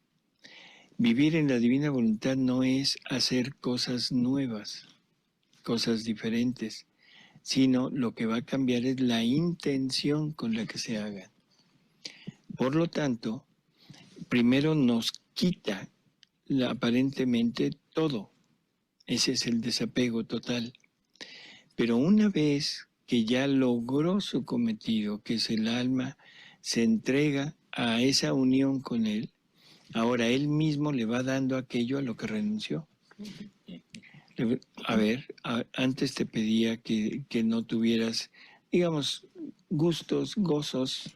Vivir en la divina voluntad no es hacer cosas nuevas, cosas diferentes, sino lo que va a cambiar es la intención con la que se hagan. Por lo tanto, primero nos quita aparentemente todo. Ese es el desapego total. Pero una vez que ya logró su cometido, que es el alma, se entrega a esa unión con Él, ahora Él mismo le va dando aquello a lo que renunció. A ver, antes te pedía que no tuvieras, digamos, gustos, gozos.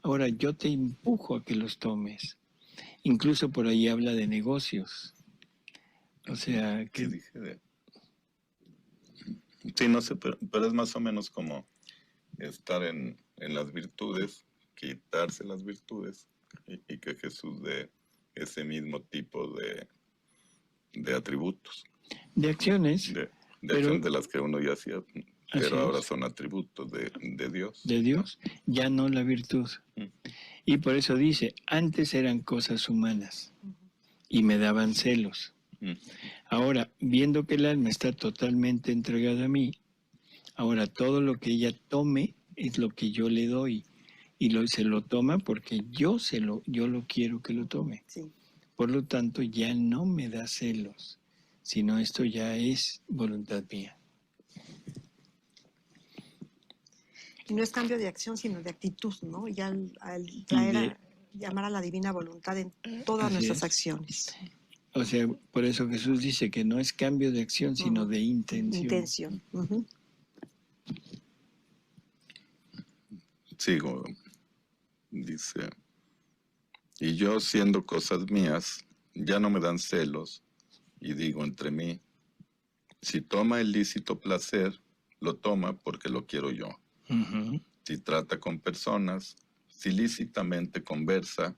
Ahora yo te empujo a que los tomes. Incluso por ahí habla de negocios. O sea, ¿Qué que dije? Sí, no sé, pero es más o menos como estar en las virtudes, quitarse las virtudes y que Jesús dé ese mismo tipo de atributos, de acciones, de pero acción de las que uno ya hacía, así pero ahora es, son atributos de Dios. de Dios, ya no la virtud. Y por eso dice, antes eran cosas humanas y me daban celos. Ahora, viendo que el alma está totalmente entregada a mí, ahora todo lo que ella tome es lo que yo le doy. Y se lo toma porque yo lo quiero que lo tome. Sí. Por lo tanto, ya no me da celos, sino esto ya es voluntad mía. Y no es cambio de acción, sino de actitud, ¿no? Ya al traer llamar a la divina voluntad en todas nuestras acciones. O sea, por eso Jesús dice que no es cambio de acción, sino de intención. Sigo, dice, y yo siendo cosas mías, ya no me dan celos, y digo entre mí, si toma el lícito placer, lo toma porque lo quiero yo. Si trata con personas, si lícitamente conversa,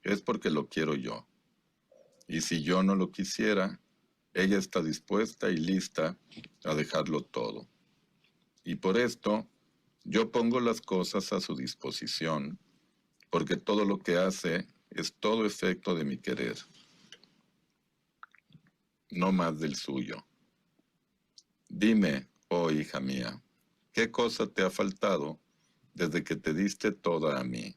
es porque lo quiero yo. Y si yo no lo quisiera, ella está dispuesta y lista a dejarlo todo. Y por esto, yo pongo las cosas a su disposición, porque todo lo que hace es todo efecto de mi querer, no más del suyo. Dime, oh hija mía, ¿qué cosa te ha faltado desde que te diste toda a mí?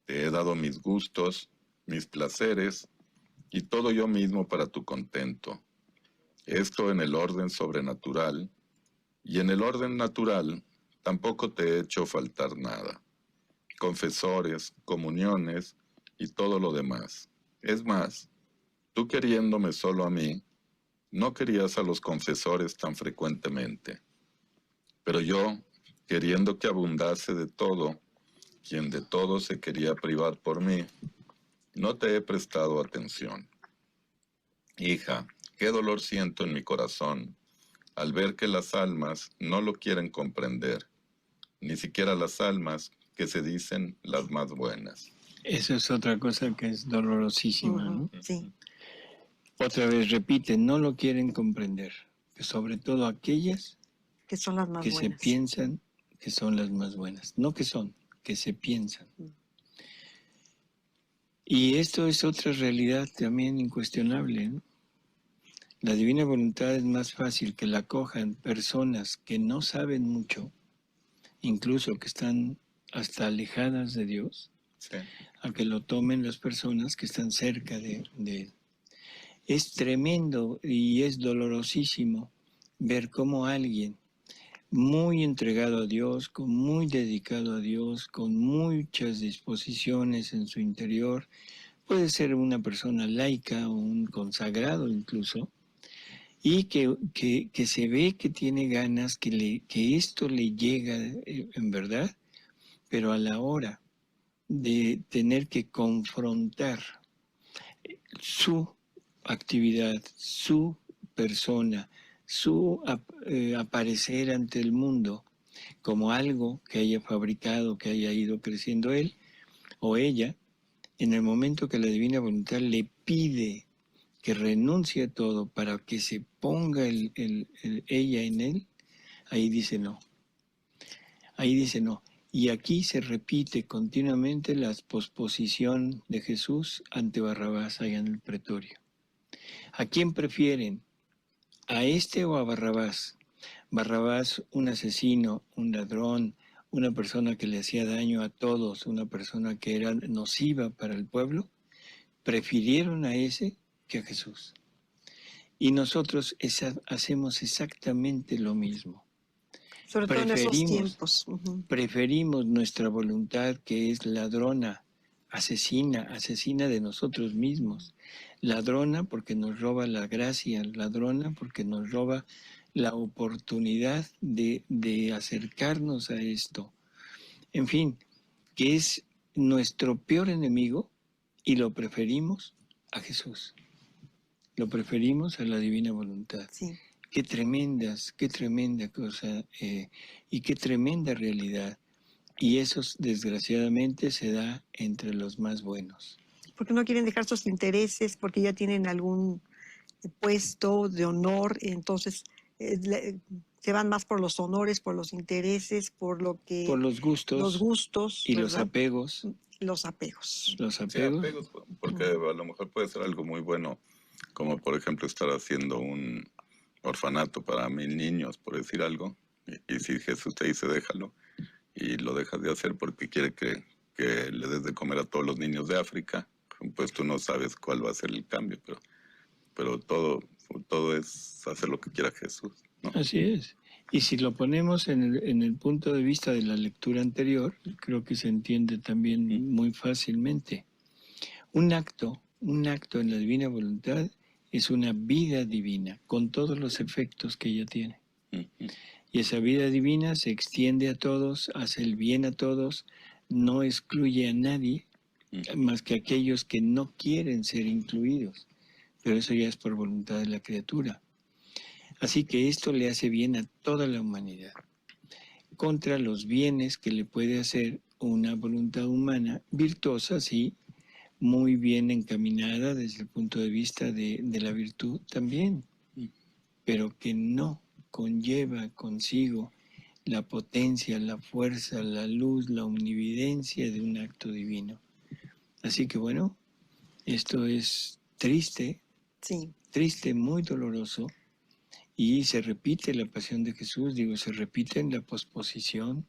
Te he dado mis gustos, mis placeres, y todo yo mismo para tu contento. Esto en el orden sobrenatural, y en el orden natural tampoco te he hecho faltar nada. Confesores, comuniones y todo lo demás. Es más, tú queriéndome solo a mí, no querías a los confesores tan frecuentemente. Pero yo, queriendo que abundase de todo, quien de todo se quería privar por mí, no te he prestado atención. Hija, qué dolor siento en mi corazón al ver que las almas no lo quieren comprender, ni siquiera las almas que se dicen las más buenas. Eso es otra cosa que es dolorosísima, ¿no? Sí. Otra vez repite, no lo quieren comprender, sobre todo aquellas que son las más que buenas. se piensan que son las más buenas, no que son, que se piensan. Y esto es otra realidad también incuestionable, ¿no? La divina voluntad es más fácil que la cojan personas que no saben mucho, incluso que están hasta alejadas de Dios, Sí. a que lo tomen las personas que están cerca de Él. Es tremendo y es dolorosísimo ver cómo alguien muy entregado a Dios, muy dedicado a Dios, con muchas disposiciones en su interior, puede ser una persona laica o un consagrado incluso, y que se ve que tiene ganas, que esto le llega en verdad, pero a la hora de tener que confrontar su actividad, su persona, su aparecer ante el mundo como algo que haya fabricado, que haya ido creciendo él o ella, en el momento que la divina voluntad le pide que renuncie a todo para que se ponga ella en él, ahí dice no. Ahí dice no. Y aquí se repite continuamente la posposición de Jesús ante Barrabás allá en el pretorio. ¿A quién prefieren? ¿A este o a Barrabás? Barrabás, un asesino, un ladrón, una persona que le hacía daño a todos, una persona que era nociva para el pueblo, prefirieron a ese que a Jesús. Y nosotros hacemos exactamente lo mismo. Sobre todo en esos tiempos. Preferimos nuestra voluntad, que es ladrona, asesina de nosotros mismos. Ladrona porque nos roba la gracia, ladrona porque nos roba la oportunidad de acercarnos a esto. En fin, que es nuestro peor enemigo y lo preferimos a Jesús. Lo preferimos a la divina voluntad. Sí. Qué tremenda cosa y qué tremenda realidad. Y eso desgraciadamente se da entre los más buenos. Porque no quieren dejar sus intereses, porque ya tienen algún puesto de honor, entonces se van más por los honores, por los intereses, por lo que... Por los gustos y ¿verdad? los apegos. Los apegos. Los Sí, apegos. apegos, porque a lo mejor puede ser algo muy bueno, como por ejemplo estar haciendo un orfanato para 1000 niños, por decir algo, y si Jesús te dice déjalo, y lo dejas de hacer porque quiere que le des de comer a todos los niños de África, pues tú no sabes cuál va a ser el cambio, pero todo es hacer lo que quiera Jesús, ¿no? Así es. Y si lo ponemos en el punto de vista de la lectura anterior, creo que se entiende también muy fácilmente. Un acto en la divina voluntad es una vida divina, con todos los efectos que ella tiene. Y esa vida divina se extiende a todos, hace el bien a todos, no excluye a nadie, más que a aquellos que no quieren ser incluidos. Pero eso ya es por voluntad de la criatura. Así que esto le hace bien a toda la humanidad, contra los bienes que le puede hacer una voluntad humana, virtuosa, sí, muy bien encaminada desde el punto de vista de la virtud también, pero que no conlleva consigo la potencia, la fuerza, la luz, la omnividencia de un acto divino. Así que bueno, esto es triste, sí. Triste, muy doloroso, y se repite la pasión de Jesús, se repite en la posposición,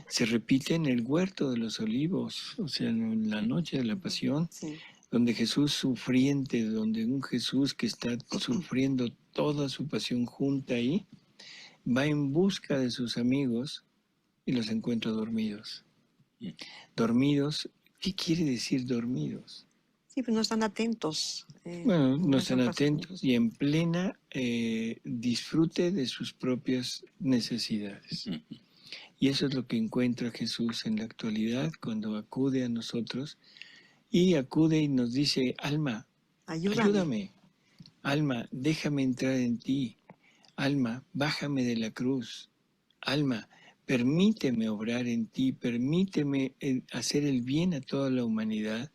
se repite en el huerto de los olivos, o sea, en la noche de la pasión, Sí. donde Jesús sufriente, donde un Jesús que está sufriendo toda su pasión junta ahí, va en busca de sus amigos y los encuentra dormidos. Dormidos, ¿qué quiere decir dormidos? Sí, pues no están atentos. Bueno, no están atentos y en plena disfrute de sus propias necesidades. Y eso es lo que encuentra Jesús en la actualidad cuando acude a nosotros y acude y nos dice, alma, ayúdame. Alma, déjame entrar en ti. Alma, bájame de la cruz. Alma, permíteme obrar en ti, permíteme hacer el bien a toda la humanidad.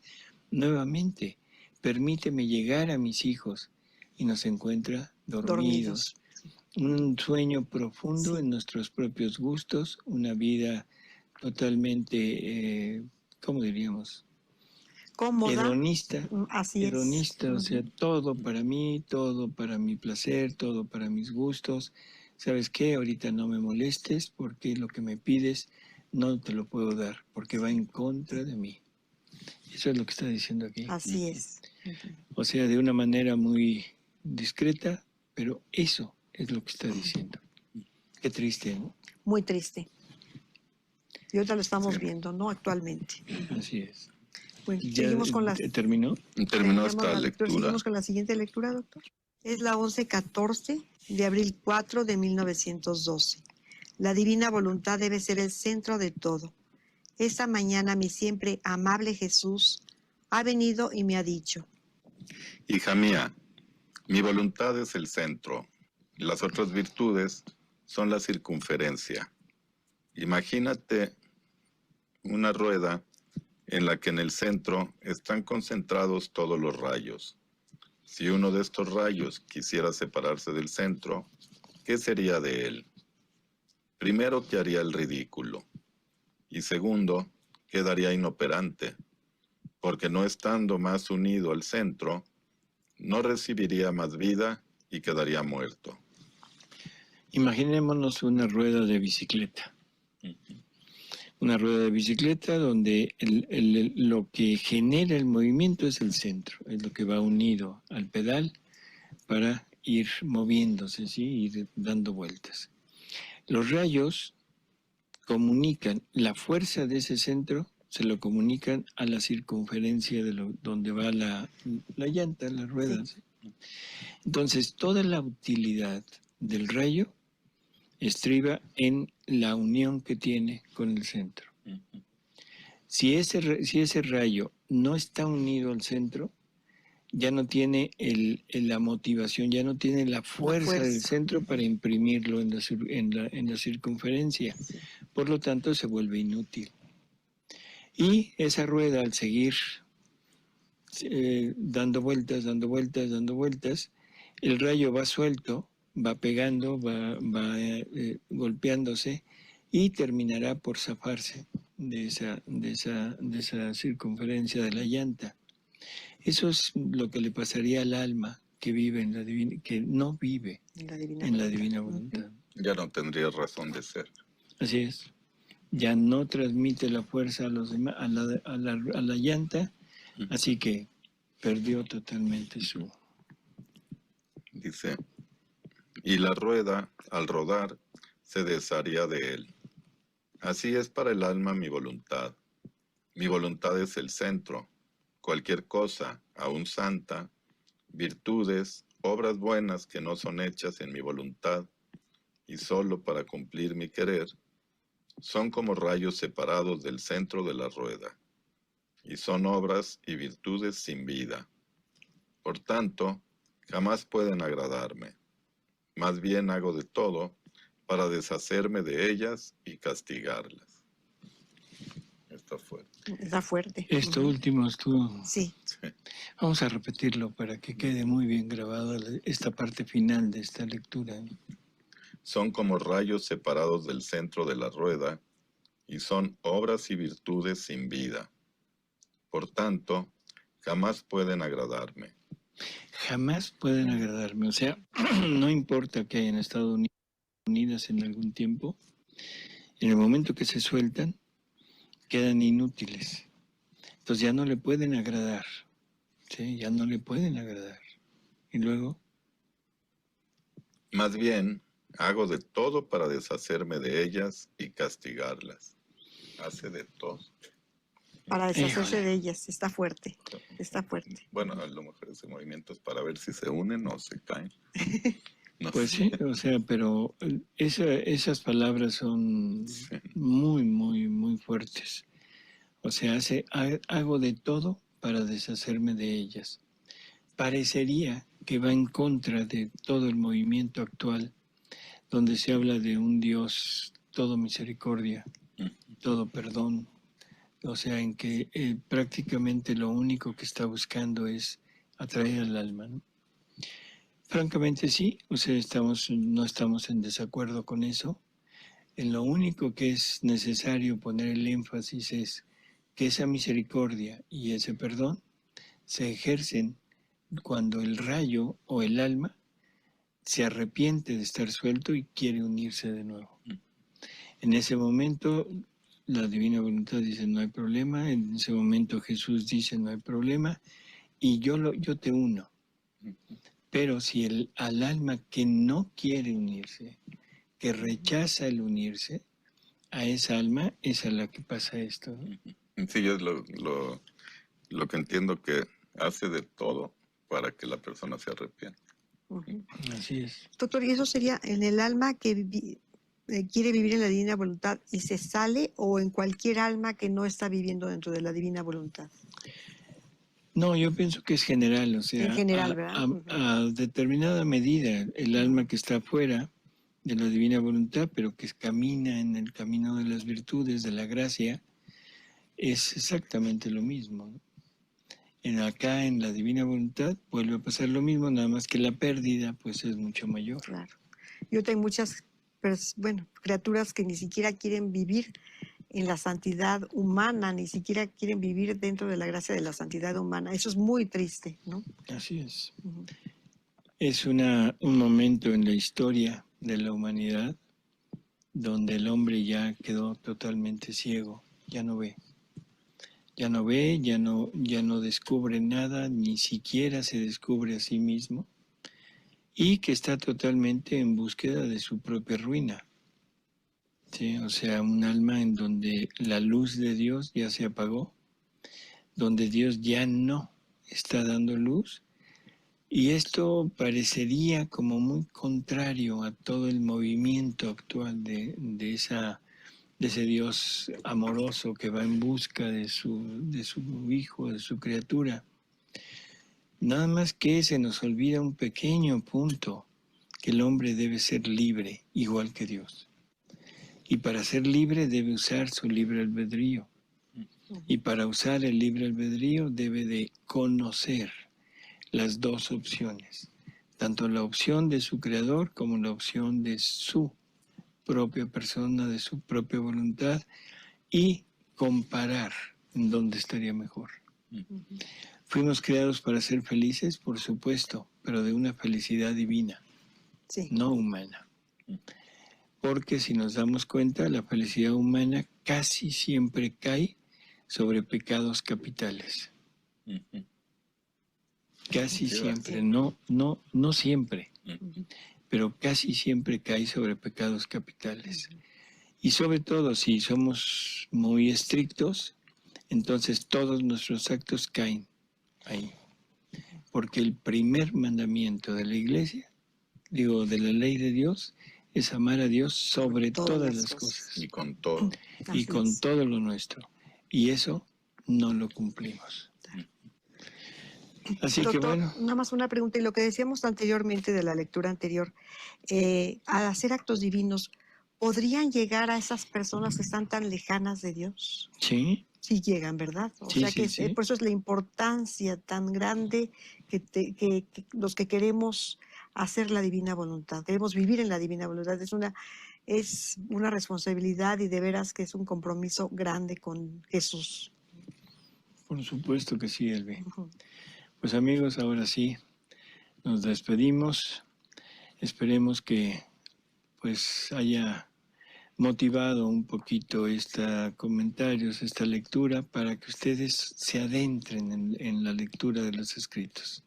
Nuevamente, permíteme llegar a mis hijos. Y nos encuentra dormidos. Un sueño profundo en nuestros propios gustos, una vida totalmente, ¿cómo diríamos? Cómoda. Hedonista. Así hedonista, es. O sea, todo para mí, todo para mi placer, todo para mis gustos. ¿Sabes qué? Ahorita no me molestes porque lo que me pides no te lo puedo dar, porque va en contra de mí. Eso es lo que está diciendo aquí. Así es. O sea, de una manera muy discreta, pero eso es lo que está diciendo. Qué triste, ¿no? Muy triste. Y ahorita lo estamos Sí. viendo, ¿no? Actualmente. Así es. Bueno, ¿Ya seguimos con las... terminó? Terminó terminamos esta la lectura. Seguimos con la siguiente lectura, doctor. Es la 1114 de abril 4 de 1912. La divina voluntad debe ser el centro de todo. Esta mañana mi siempre amable Jesús ha venido y me ha dicho: Hija mía, mi voluntad es el centro. Las otras virtudes son la circunferencia. Imagínate una rueda en la que en el centro están concentrados todos los rayos. Si uno de estos rayos quisiera separarse del centro, ¿qué sería de él? Primero, que haría el ridículo. Y segundo, quedaría inoperante, porque no estando más unido al centro, no recibiría más vida y quedaría muerto. Imaginémonos una rueda de bicicleta. Una rueda de bicicleta donde lo que genera el movimiento es el centro, es lo que va unido al pedal para ir moviéndose, ¿sí? Ir dando vueltas. Los rayos comunican la fuerza de ese centro, se lo comunican a la circunferencia de donde va la llanta, las ruedas. ¿Sí? Entonces, toda la utilidad del rayo estriba en la unión que tiene con el centro. Si ese rayo no está unido al centro, ya no tiene la motivación, ya no tiene la fuerza del centro para imprimirlo en la circunferencia. Sí. Por lo tanto, se vuelve inútil. Y esa rueda, al seguir dando vueltas, el rayo va suelto, va pegando, va golpeándose y terminará por zafarse de esa circunferencia de la llanta. Eso es lo que le pasaría al alma que vive que no vive en la divina voluntad. Ya no tendría razón de ser. Así es. Ya no transmite la fuerza a los demás, a la llanta, así que perdió totalmente su... Dice, y la rueda, al rodar, se desharía de él. Así es para el alma mi voluntad. Mi voluntad es el centro. Cualquier cosa, aún santa, virtudes, obras buenas que no son hechas en mi voluntad y solo para cumplir mi querer, son como rayos separados del centro de la rueda, y son obras y virtudes sin vida. Por tanto, jamás pueden agradarme. Más bien hago de todo para deshacerme de ellas y castigarlas. Está fuerte. Está fuerte. Esto último estuvo... Sí. Vamos a repetirlo para que quede muy bien grabada esta parte final de esta lectura. Son como rayos separados del centro de la rueda, y son obras y virtudes sin vida. Por tanto, jamás pueden agradarme. Jamás pueden agradarme. O sea, no importa que hayan estado unidas en algún tiempo, en el momento que se sueltan, quedan inútiles. Entonces ya no le pueden agradar. ¿Sí? Ya no le pueden agradar. Y luego... Más bien, hago de todo para deshacerme de ellas y castigarlas. Hace de todo. Para deshacerse de ellas. Está fuerte. Está fuerte. Bueno, a lo mejor ese movimiento es para ver si se unen o se caen. No pues sé. sí, o sea, pero esas palabras son muy, muy, muy fuertes. O sea, hago de todo para deshacerme de ellas. Parecería que va en contra de todo el movimiento actual, donde se habla de un Dios todo misericordia, todo perdón. O sea, en que prácticamente lo único que está buscando es atraer al alma, ¿no? Francamente sí, o sea, no estamos en desacuerdo con eso. En lo único que es necesario poner el énfasis es que esa misericordia y ese perdón se ejercen cuando el rayo o el alma se arrepiente de estar suelto y quiere unirse de nuevo. En ese momento la divina voluntad dice no hay problema, en ese momento Jesús dice no hay problema, y yo te uno. Pero si al alma que no quiere unirse, que rechaza el unirse, a esa alma es a la que pasa esto, ¿no? Sí, yo lo que entiendo que hace de todo para que la persona se arrepienta. Ujú. Así es. Doctor, ¿y eso sería en el alma que quiere vivir en la divina voluntad y se sale, o en cualquier alma que no está viviendo dentro de la divina voluntad? No, yo pienso que es general, o En sea, general, ¿verdad? Ujú. a determinada medida, el alma que está fuera de la divina voluntad, pero que camina en el camino de las virtudes, de la gracia, es exactamente lo mismo, ¿no? Acá en la divina voluntad vuelve a pasar lo mismo, nada más que la pérdida pues es mucho mayor. Claro. Yo tengo muchas, criaturas que ni siquiera quieren vivir en la santidad humana, ni siquiera quieren vivir dentro de la gracia de la santidad humana. Eso es muy triste, ¿no? Así es. Ujú. Es un momento en la historia de la humanidad donde el hombre ya quedó totalmente ciego, ya no ve. Ya no ve, ya no descubre nada, ni siquiera se descubre a sí mismo, y que está totalmente en búsqueda de su propia ruina. ¿Sí? O sea, un alma en donde la luz de Dios ya se apagó, donde Dios ya no está dando luz, y esto parecería como muy contrario a todo el movimiento actual de ese Dios amoroso que va en busca de su hijo, de su criatura. Nada más que se nos olvida un pequeño punto, que el hombre debe ser libre, igual que Dios. Y para ser libre debe usar su libre albedrío. Y para usar el libre albedrío debe de conocer las dos opciones, tanto la opción de su creador como la opción de su propia persona, de su propia voluntad, y comparar en dónde estaría mejor. Fuimos creados para ser felices, por supuesto, pero de una felicidad divina, Sí. no humana. Porque si nos damos cuenta, la felicidad humana casi siempre cae sobre pecados capitales. Casi siempre, no siempre, pero casi siempre cae sobre pecados capitales. Y sobre todo, si somos muy estrictos, entonces todos nuestros actos caen ahí. Porque el primer mandamiento de la iglesia, de la ley de Dios, es amar a Dios sobre todas las cosas. Y con todo. Y con todo lo nuestro. Y eso no lo cumplimos. Así Doctor, que bueno. nada más una pregunta. Y lo que decíamos anteriormente de la lectura anterior, al hacer actos divinos, ¿podrían llegar a esas personas que están tan lejanas de Dios? Sí. Sí llegan, ¿verdad? O sea que sí. por eso es la importancia tan grande que los que queremos hacer la divina voluntad, queremos vivir en la divina voluntad. Es una responsabilidad, y de veras que es un compromiso grande con Jesús. Por supuesto que sí, Elvi. Ujú. Pues amigos, ahora sí, nos despedimos. Esperemos que pues haya motivado un poquito comentarios, esta lectura, para que ustedes se adentren en la lectura de los escritos.